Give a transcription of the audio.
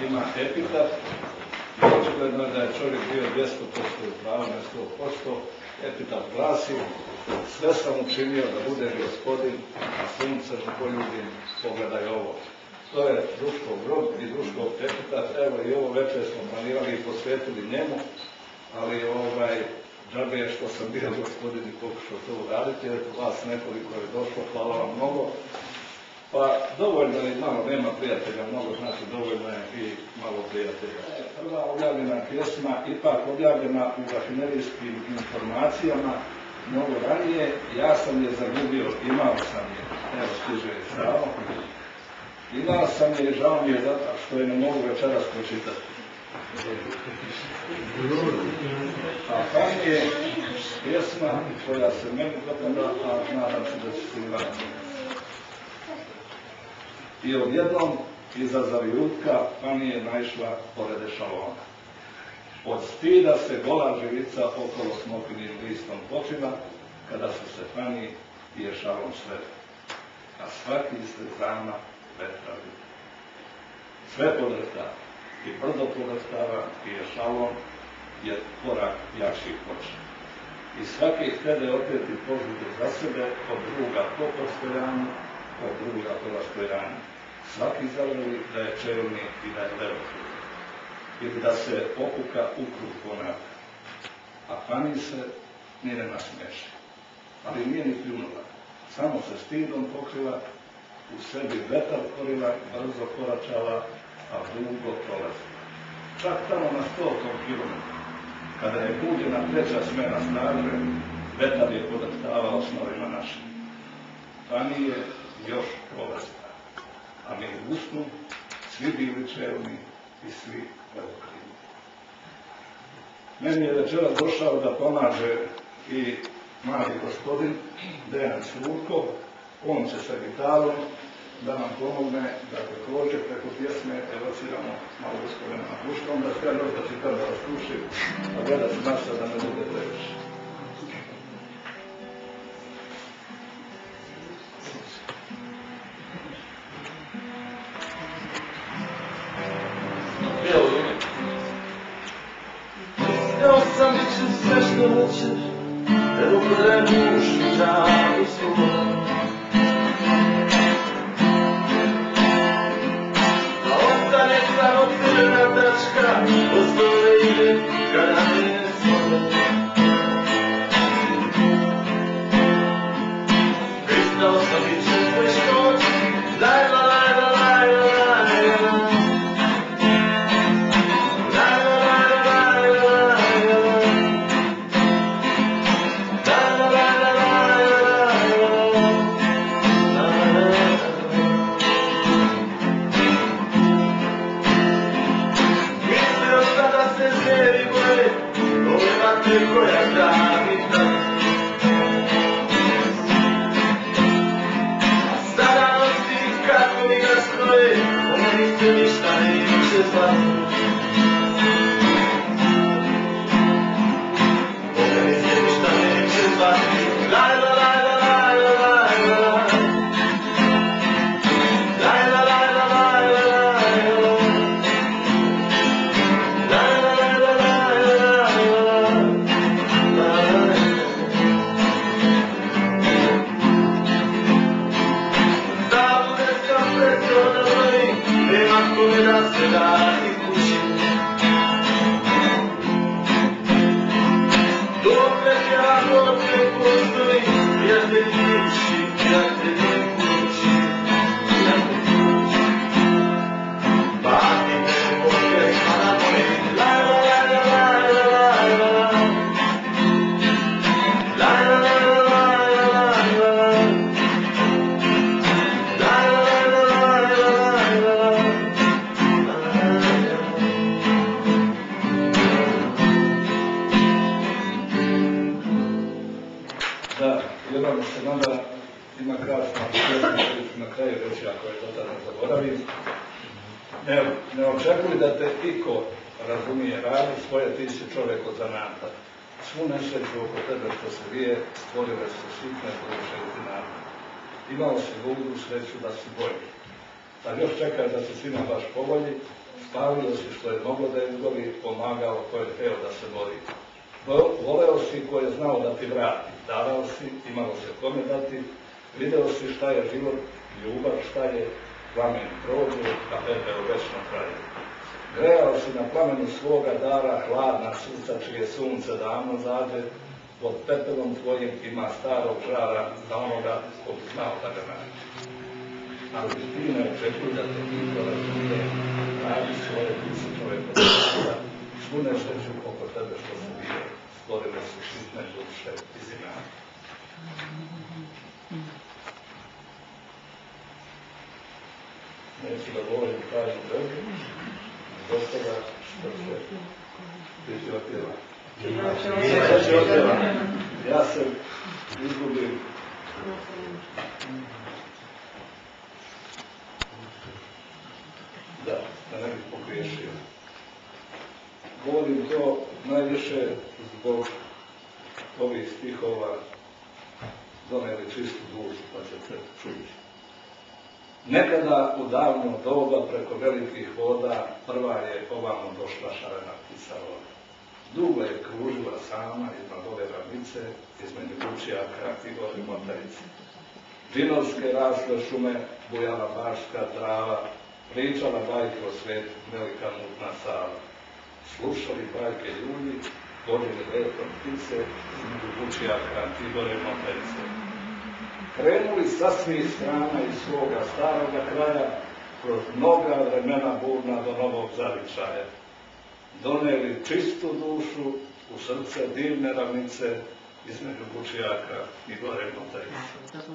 ima epitat i očigledno je da je čovjek bio 200% u pravu, ne 100%. Epitat glasi: sve sam učinio da budeš gospodin, a sunce ne poljubim, pogledaj ovo. To je Duškov grob i Duškov epitat. Evo i ovo večer smo planirali i posvetili njemu, ali džabe je što sam bio gospodin i pokušao to uraditi, jer vas nekoliko je došlo, hvala vam mnogo. Pa dovoljno je malo, nema prijatelja, mnogo znači dovoljno je i malo prijatelja. Prva objavljena pjesma, ipak objavljena u rafinerijskim informacijama, mnogo ranije, ja sam je zagubio, imao sam je, evo stiže je žao. Imao sam je, žao mi je zato što je ne mogu večeras pročitati. A tam je pjesma koja se meni dopada, a nadam se da će se i vratiti. I odjednom iza zavijutka Fanije naišla pored ešalona. Od stida se gola živica okolo smokinim listom počila, kada su se Faniji i ešalon sveli. A svaki ispred hrama vetravi. Sve podrhtava, i brdo podrhtava, i ešalon, jer korak jači hoće. I svaki htede opeti požude za sebe, od druga po postojanju, od druga po rastojanju. Svaki zaveli da je čelni i da je veliki. Ili da se okuka u krug ponavlja. A Fani se ni ne nasmeši. Ali nije ni pljunula. Samo se stidom pokrila, u sebi vetar korila, brzo koračala, a dugo prolazila. Čak tamo na 100 kilometru, kada je buđena treća smena straže, vetar je podrhtavao snovima našim. Fani je još prolazila. A mi u usnu svi bili čelni i svi velokrivi. Meni je večera došao da pomaže i mali gospodin Dejan Slurko. On će sa gitarom da nam pomogne da također preko pjesme evociramo malo gospodina Makuška. Onda sve još da čitam da vas slušim, a gledat ću naša da ne bude previše. Mislio sam bit će sve što hoćeš, jer uprede mušu žalu svoju. Da ostane samo crna tačka, ostale ide kada ne svoje. Mislio sam bit će sve što hoćeš, lajla, lajla, lajla, lajla. Koja gravita. A sada nosi kako mi nastroje, oni se ništa neće zvati. Oni se ništa neće zvati. Lajla, lajla, lajla, lajla. Lajla, lajla, lajla, lajla. Lajla, lajla, lajla, lajla. Come da se dati kući. Dok ja dok postoji, prijatelji kući, prijatelji kući, prijatelji kući. Patite moje, a na moje, lajla, lajla, lajla, lajla. Lajla, lajla, lajla, lajla. Lajla, lajla, lajla, lajla. Da, jedan se onda ima krasna pjesma koju ću na kraju reći ako je to tad ne zaboravim. Ne očekuj da te iko razumije, radi svoje, ti si čovjek od zanata. Svu nesreću oko tebe što se vije, stvorile su sitne duše i tinate. Imao si ludu sreću da si bolji. Sad još čekaš da se svima baš povolji, spalio si što je moglo da izgori, pomagao ko je hteo da se bori. Voleo si ko je znao da ti vrati, davao si, imalo se kome dati, video si šta je život, ljubav, šta je plamen prođe, a pepeo večno traje. Grejao si na plamenu svoga dara, hladna srca čije sunce davno zađe, pod pepelom tvojim ima starog žara za onoga ko bi znao da ga nađe. Ali ti ne očekuj da te niko razumije, radi svoje tisućove potencija, svu nesreću oko tebe što se bio, stvorile su šitne duše i zinare. Neću da govorim tajnu vezu, zbog toga što se biti otjeva. Ja se izgubim. Da ne bih pogriješio. Govorim to najviše zbog ovih stihova doneli čistu dušu, pa ćete čuti. Nekada u davno doba preko velikih voda prva je ovamo došla šarena ptica voda. Dugo je kružila sama iznad ove ravnice, između Vučijaka i gore Motarice. Džinovske rasle šume, bujala baška trava, pričala bajke o svetu, velika mutna Sava. Slušali bajke ljudi, vodili lepo ptice, između Vučijaka i gore Motarice. Krenuli sa svih strana iz svoga staroga kraja, kroz mnoga vremena burna do novog zavičaja. Doneli čistu dušu u srce divne ravnice između Vučijaka i gore Motarice.